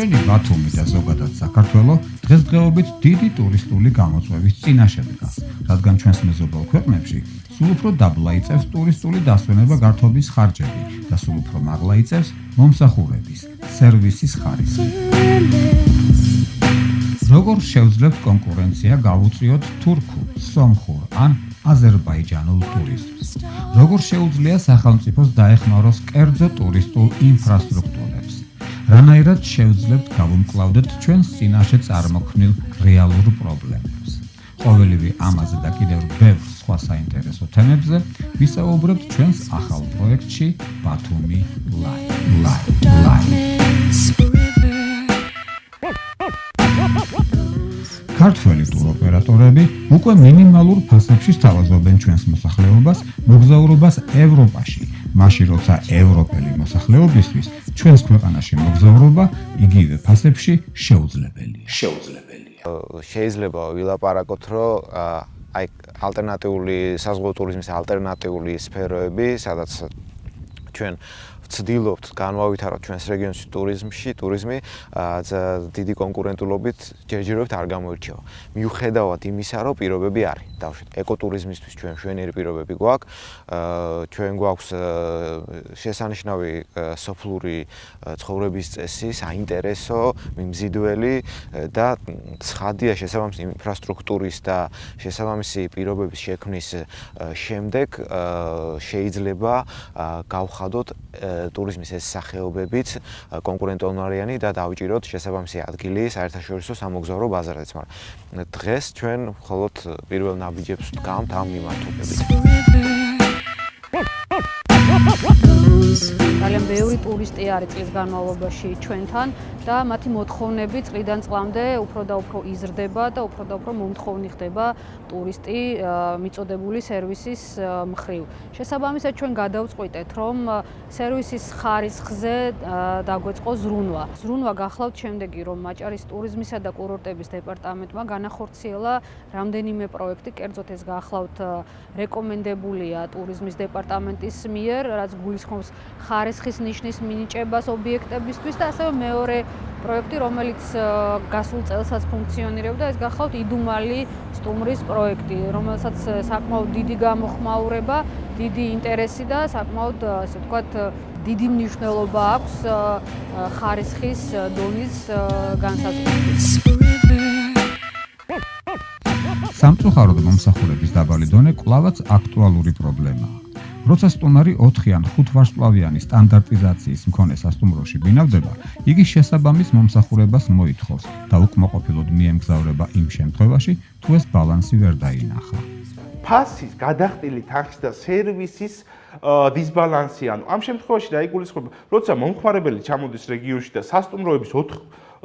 ჩვენი ბათუმი და ზოგადად საქართველო დღესდღეობით დიდი ტურისტული გამოწვევის წინაშე დგას, რადგან ჩვენს მეზობელ ქვეყნებში სულ უფრო დაბლა იწევს ტურისტული დასვენება გართობის ხარჯები და სულ უფრო მაღლა იწევს მომსახურების, სერვისის ხარისხი. როგორ შევძლებთ კონკურენცია გავუწიოთ თურქულ, სომხურ ან აზერბაიჯანულ ტურიზმს? როგორ შეუძლია სახელმწიფოს დაეხმაროს კერძო ტურისტულ ინფრასტრუქტურებს? რანაირად შევძლებთ გავუმკლავდეთ ჩვენს წინაშე წარმოქმნილ რეალურ პრობლემებს? ყოველივე ამაზე და კიდევ ბევრ სხვა საინტერესო თემებზე ვისაუბრებთ ჩვენს ახალ პროექტში ბათუმი Live. ქართველი ტუროპერატორები უკვე მინიმალურ ფასებში სთავაზობენ ჩვენს მოსახლეობას მოგზაურობას ევროპაში, მაშინ როცა ევროპელი მოსახლეობისთვის ჩვენს ქვეყანაში მოგზაურობა იგივე ფასებში შეუძლებელია. შეიძლება ვილაპარაკოთ, რომ აი ალტერნატიული საზღვაო ტურიზმის ალტერნატიული სფეროები, სადაც ჩვენ ვცდილობთ განვავითაროთ ჩვენს რეგიონში ტურიზმი დიდი კონკურენტულობით ჯერჯერობით არ გამოირჩევა. მიუხედავად იმისა, რომ პირობები არის. დავუშვით, ეკოტურიზმისთვის ჩვენ მშვენიერი პირობები გვაქვს. ჩვენ გვაქვს შესანიშნავი სოფლური ცხოვრების წესი, საინტერესო, მიმზიდველი და ცხადია შესაბამისი ინფრასტრუქტურის და შესაბამისი პირობების შექმნის შემდეგ შეიძლება გავხადოთ ტურიზმის ეს სახეობებიც კონკურენტუნარიანი და დავიჭიროთ შესაბამისი ადგილი საერთაშორისო სამოგზაურო ბაზარზეც, მაგრამ დღეს ჩვენ მხოლოდ პირველ ნაბიჯებს ვდგამთ ამ მიმართულებით. ძალიან ბევრი ტურისტი არის წლის განმავლობაში ჩვენთან და მათი მოთხოვნები წლიდან წლამდე უფრო და უფრო იზრდება და უფრო და უფრო მომთხოვნი ხდება ტურისტი მიწოდებული სერვისის მხრივ. შესაბამისად ჩვენ გადავწყვიტეთ, რომ სერვისის ხარისხზე დაგვეწყო ზრუნვა. ზრუნვა გახლავთ შემდეგი, რომ მაჭარის ტურიზმისა და კურორტების დეპარტამენტმა განახორციელა რამდენიმე პროექტი, კერძოდ ეს გახლავთ რეკომენდებულია ტურიზმის დეპარტამენტის მიერ, რაც გულისხმობს ხარისხის ნიშნის მინიჭებას ობიექტებისთვის და ასევე მეორე პროექტი, რომელიც გასულ წელსაც ფუნქციონირებდა, ეს გახლავთ იდუმალი სტუმრის პროექტი, რომელსაც საკმაოდ დიდი გამოხმაურება, დიდი ინტერესი და საკმაოდ, ასე ვთქვათ, დიდი მნიშვნელობა აქვს ხარისხის დონის განსაზღვრისთვის. სამწუხაროდ მომსახურების დაბალი დონე კვლავაც აქტუალური პრობლემაა. როცა სტუმარი 4 ან 5 ვარსკვლავიანი სტანდარტიზაციის მქონე სასტუმროში ბინავდება, იგი შესაბამის მომსახურებას მოითხოვს და უკმაყოფილოდ მიემგზავრება იმ შემთხვევაში, თუ ეს ბალანსი ვერ დაინახა. ფასის გადახდილი თანხის და სერვისის დისბალანსი, ანუ ამ შემთხვევაში დაიგულისხმება, როცა მომხმარებელი ჩამოდის რეგიონში და სასტუმროების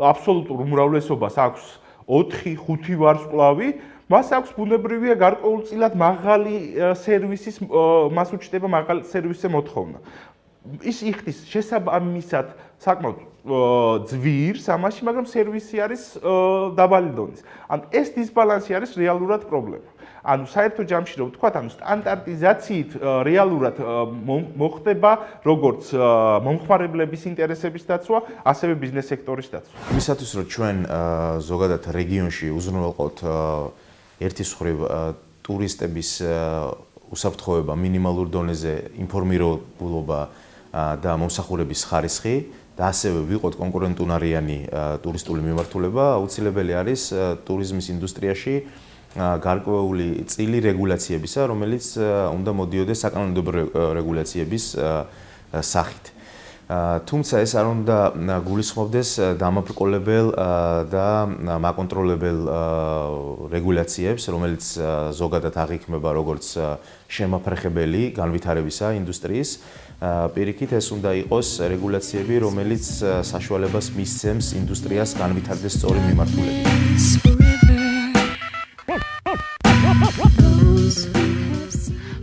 აბსოლუტურ უმრავლესობას აქვს 4-5 ვარსკვლავი, მას აქვს ბუნებრივია გარკვეულწილად მაღალი სერვისის, მას უჩნდება მაღალი სერვისზე მოთხოვნა. ის იხდის შესაბამისად საკმაოდ ძვირს ამაში, მაგრამ სერვისი არის დაბალი დონის. ანუ ეს დისბალანსი არის რეალურად პრობლემა. ანუ საერთო ჯამში რო ვთქვათ, ანუ სტანდარტიზაციით რეალურად მოხდება როგორც მომხმარებლების ინტერესების დაცვა, ასევე ბიზნეს სექტორის დაცვა. იმისათვის რომ ჩვენ ზოგადად რეგიონში უზრუნველყოთ ერთის მხრივ ტურისტების უსაფრთხოება, მინიმალურ დონეზე ინფორმირებულობა და მომსახურების ხარისხი და ასევე ვიყოთ კონკურენტუნარიანი ტურისტული მიმართულება, აუცილებელი არის ტურიზმის ინდუსტრიაში გარკვეული წილი რეგულაციებისა, რომელიც უნდა მოდიოდეს საკანონმდებლო რეგულაციების სახით. თუმცა ეს არ უნდა გულისხმობდეს დამაბრკოლებელ და მაკონტროლებელ რეგულაციებს, რომელიც ზოგადად აღიქმება როგორც შემაფრხებელი განვითარებისა ინდუსტრიის. პირიქით ეს უნდა იყოს რეგულაციები, რომელიც საშუალებას მისცემს ინდუსტრიას განვითარდეს სწორი მიმართულებით.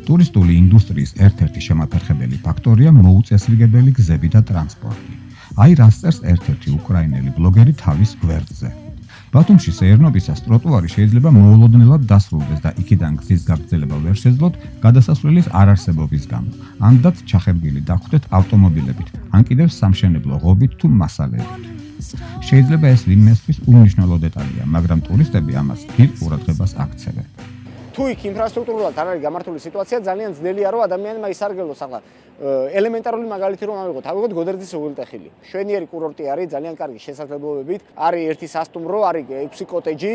ტურისტული ინდუსტრიის ერთ-ერთი შემაფერხებელი ფაქტორია მოუწესრიგებელი გზები და ტრანსპორტი. აი რას წერს ერთ-ერთი უკრაინელი ბლოგერი თავის გვერდზე. ბათუმში სეირნობისას ტროტუარი შეიძლება მოულოდნელად დასრულდეს და იქიდან გზის გაგრძელება ვერ შეძლოთ გადასასვლელის არარსებობის გამო. ანდაც ჩახერგილი დახვდეთ ავტომობილებით, ან კიდევ სამშენებლო ღობით თუ მასალებით. შეიძლება ეს ვინმესთვის უმნიშვნელო დეტალია, მაგრამ ტურისტები ამას დიდ ყურადღებას აქცევენ. თუ იქ ინფრასტრუქტურულად არ არის გამართული სიტუაცია, ძალიან ძნელია რომ ადამიანმა ისარგებლოს. ახლა ელემენტარული მაგალითი რომ ავიღოთ გოდერძის უღელტეხილი. შვენიერი კურორტი არის, ძალიან კარგი შესაძლებლობებით. არის ერთი სასტუმრო, არის 6 კოტეჯი,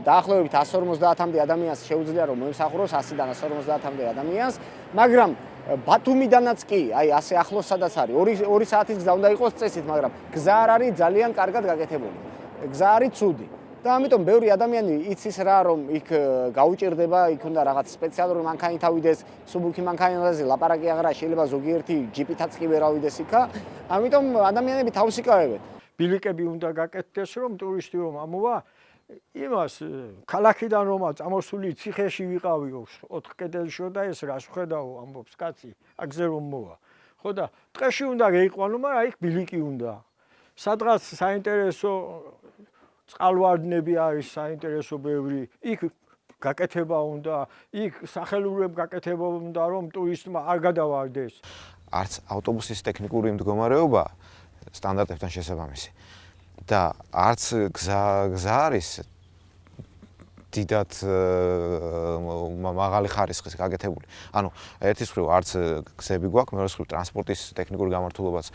დაახლოებით 150-მდე ადამიანს შეუძლია რომ მოემსახუროს 100-დან 150-მდე ადამიანს, მაგრამ ბათუმიდანაც კი, აი ასე ახლოს სადაც არის, 2 საათის გზა უნდა იყოს წესით, მაგრამ გზა არ არის ძალიან კარგად გაკეთებული. გზა არის ცუდი. და ამიტომ ბევრი ადამიანი იცის რა რომ იქ გაუჭირდება, იქ უნდა რაღაც სპეციალური მანქანით ავიდეს, სუბუქი მანქანაზე ლაპარაკი აღარა, შეიძლება ზოგიერთი ჯიპითაც კი ვერ ავიდეს იქა. ამიტომ ადამიანები თავს იკავებენ. ბილიკები უნდა გაკეთდეს, რომ ტურისტი რომ ამოვა, იმას ქალაქიდან რომ წამოსული ციხეში ვიყავი 4 კედელშო და ეს რას ხედავ ამბობს კაცი, აგზე რომ მოვა. ხო და ტყეში უნდა გეიყვანო, მაგრამ იქ ბილიკი უნდა. სადღაც საინტერესო წყალვარდნები არის საინტერესო ბევრი. იქ გაკეთება უნდა, იქ სახელურებ გაკეთება უნდა, რომ ტურისტმა არ გადავარდეს. არც ავტობუსის ტექნიკური მდგომარეობა სტანდარტებთან შესაბამისი და არც გზა არის დიდად მაღალი ხარისხის გაკეთებული. ანუ ერთის მხრივ არც გზები გვაქვს, მეორეს მხრივ ტრანსპორტის ტექნიკური გამართულობაც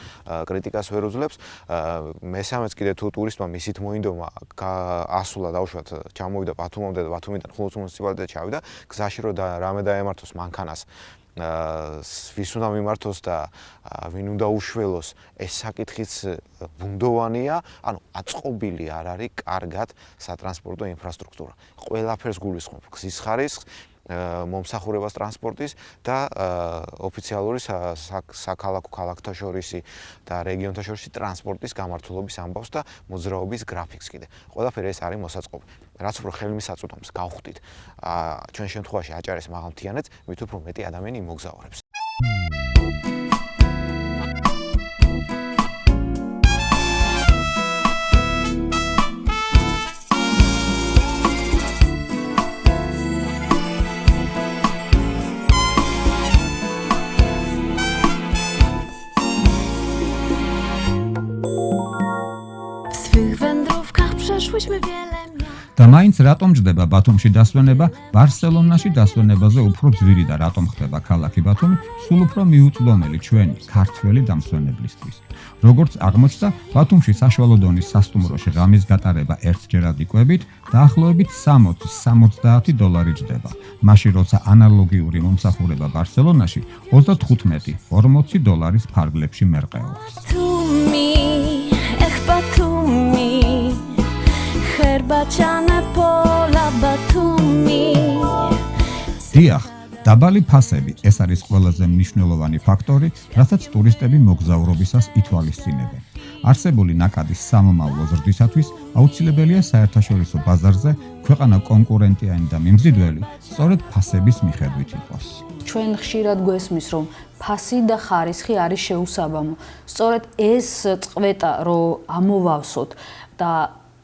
კრიტიკას ვერ უძლებს. მესამეც კიდე თუ ტურისტმა მისით მოინდომა ასულა დავუშვათ ჩამოვიდა ბათუმამდე და ბათუმიდან ხულოს მუნიციპალიტეტში ჩავიდა, გზაში რომ რამე დაემართოს მანქანას ვის უნდა მიმართოს და ვინ უნდა უშველოს, ეს საკითხიც ბუნდოვანია, ანუ აწყობილი არ არის კარგად სატრანსპორტო ინფრასტრუქტურა. ყველაფერს გულისხმობ გზის ხარისხს, მომსახურებას ტრანსპორტის და ოფიციალური საქალაქო ქალაქთა შორისი და რეგიონთა შორისი ტრანსპორტის გამართულობის ამბავს და მოძრაობის გრაფიკს კიდე. ყველაფერი ეს არის მოსაწყობი. რაც უფრო ხელმისაწვდომს გავხდით ჩვენ შემთხვევაში აჭარის მაღალმთიანეთს, მით უფრო მეტი ადამიანი იმოგზაურებს. და მაინც რატომ ჯდება ბათუმში დასვენება, ბარსელონაში დასვენებაზე უფრო ძვირი და რატომ ხდება ქალაქი ბათუმი, სულ უფრო მიუწვდომელი ჩვენი ქართველი დამსვენებლისთვის. როგორც აღმოჩნდა, ბათუმში საშუალო დონის სასტუმროში ღამის გატარება ერთჯერადი კვებით დაახლოებით 60-70 დოლარი ჯდება. მაშინ როცა ანალოგიური მომსახურება ბარსელონაში 35-40 დოლარის ფარგლებში მერყეობს. დიახ, დაბალი ფასები ეს არის ყველაზე მნიშვნელოვანი ფაქტორი, რასაც ტურისტები მოგზაურობისას ითვალისწინებენ. არსებული ნაკადის სამომავლო ზრდისათვის აუცილებელია საერთაშორისო ბაზარზე ქვეყანა კონკურენტიანი და მიმზიდველი სწორედ ფასების მიხედვით იყოს. ჩვენ ხშირად გვესმის, რომ ფასი და ხარისხი არის შეუსაბამო. სწორედ ეს წყვეტა, რომ ამოვავსოთ და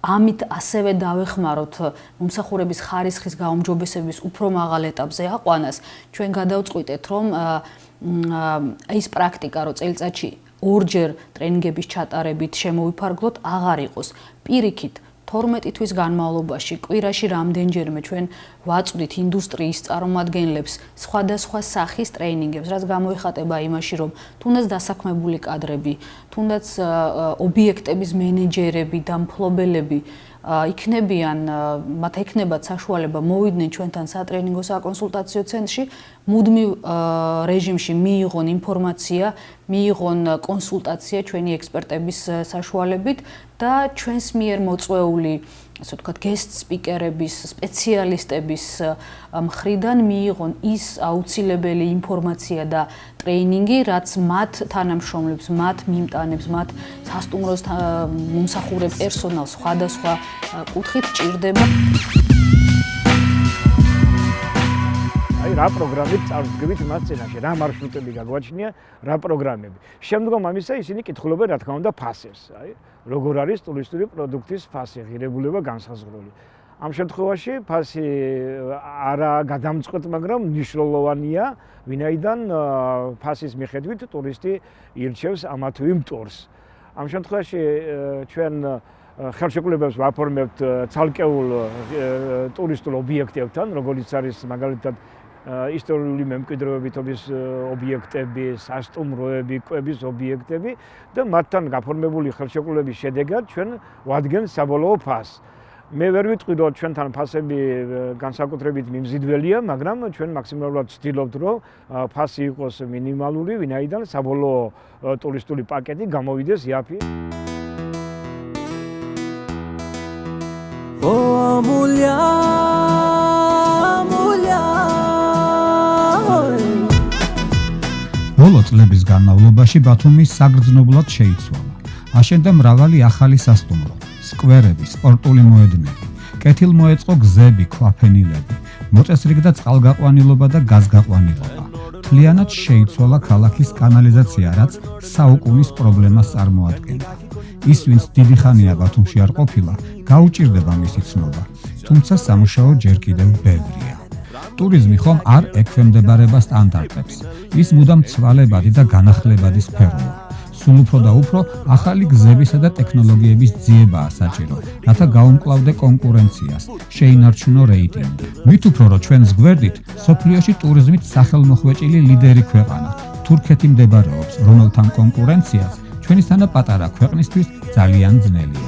ამით ასევე დავეხმაროთ მომსახურების ხარისხის გაუმჯობესების უფრო მაღალ ეტაპზე აყვანას, ჩვენ გადავწყვიტეთ, რომ ის პრაქტიკა, რომ წელიწადში 2-ჯერ ტრენინგების ჩატარებით შემოვიფარგლოთ, აღარ იყოს. პირიქით 12 თვის განმავლობაში კვირაში რამდენჯერმე ჩვენ ვაწვდით ინდუსტრიის წარმომადგენლებს სხვადასხვა სახის ტრეინინგებს, რაც გამოიხატება იმაში, რომ თუნდაც დასაქმებული კადრები, თუნდაც ობიექტების მენეჯერები და მფლობელები იქნებიან, მათ ექნებათ საშუალება მოვიდნენ ჩვენთან სატრენინგო საკონსულტაციო ცენტრში, მუდმივ რეჟიმში მიიღონ ინფორმაცია, მიიღონ კონსულტაცია ჩვენი ექსპერტების საშუალებით და ჩვენს მიერ მოწვეული, ასე ვთქვათ, guest speaker-ების, სპეციალისტების მხრიდან მიიღონ ის აუცილებელი ინფორმაცია და ტრეინინგი, რაც მათ თანამშრომლებს, მათ მიმტანებს, მათ სასტუმროს მომსახურე პერსონალს სხვადასხვა კუთხით ჭირდება. რა პროგრამით წარდგებით მას წინაშე, რა მარშრუტები გაგვაჩნია, რა პროგრამები. შემდგომ ამისა ისინი კითხულობენ, რა თქმა უნდა, ფასებს, აი, როგორ არის ტურისტული პროდუქტის ფასი, ღირებულება, განსაზღვრული. ამ შემთხვევაში ფასი არა გადამწყვეტ, მაგრამ მნიშვნელოვანია, ვინაიდან ფასის მიხედვით ტურისტი ირჩევს ამა თუ იმ ტურს. ამ შემთხვევაში ჩვენ ხელშეკრულებებს ვაფორმებთ ცალკეულ ტურისტულ ობიექტებთან, როგორც არის მაგალითად ისტორიული მემკვიდრეობითობის ობიექტები, სასტუმროები, კვების ობიექტები და მათთან გაფორმებული ხელშეკრულების შედეგად ჩვენ ვადგენთ საბოლოო ფასს. მე ვერ ვიტყვი რომ ჩვენთან ფასები განსაკუთრებით მიმზიდველია, მაგრამ ჩვენ მაქსიმალურად ვცდილობთ რომ ფასი იყოს მინიმალური, ვინაიდან საბოლოო ტურისტული პაკეტი გამოვიდეს იაფი. ბოლო წლების განმავლობაში ბათუმი საგრძნობლად შეიცვალა. აშენდა მრავალი ახალი სასტუმრო, სკვერები, სპორტული მოედნები, კეთილმოეწყო გზები, ქვაფენილები, მოწესრიგდა წყალგაყვანილობა და გაზგაყვანილობა. მთლიანად შეიცვალა ქალაქის კანალიზაცია, რაც საუკუნის პრობლემას წარმოადგენდა. ის, ვინც დიდი ხანია ბათუმში არ ყოფილა, გაუჭირდება მისი ცნობა, თუმცა სამუშაო ჯერ კიდევ ბევრია. ტურიზმი ხომ არ ექვემდებარება სტანდარტებს. ის მუდამ ცვალებადი და განახლებადი სფეროა. სულ უფრო და უფრო ახალი გზებისა და ტექნოლოგიების ძიებაა საჭირო, რათა გაუმკლავდე კონკურენციას, შეინარჩუნო რეიტინგი. მით უფრო რომ ჩვენს გვერდით სოფლიოში ტურიზმით სახელმოხვეჭილი ლიდერი ქვეყანა თურქეთი მდებარეობს, რომელთან კონკურენციას ჩვენისთანა პატარა ქვეყნისთვის ძალიან ძნელია.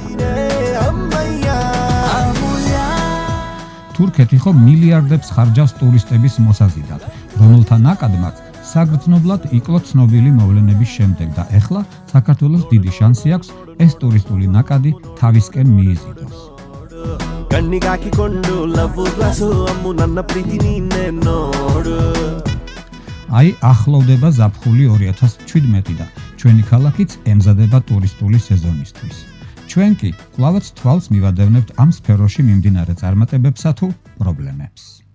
თურქეთი ხო მილიარდებს ხარჯავს ტურისტების მოსაზიდად, რომელთა ნაკადმაც საგრძნობლად იკლო ცნობილი მოვლენების შემდეგ და ეხლა საქართველოს დიდი შანსი აქვს ეს ტურისტული ნაკადი თავისკენ მიიზიდოს. აი ახლოვდება ზაფხული 2017 და ჩვენი ქალაქიც ემზადება ტურისტული სეზონისთვის. ჩვენ კი კვლავაც თვალს მივადევნებთ ამ სფეროში მიმდინარე წარმატებებსა თუ პრობლემებს.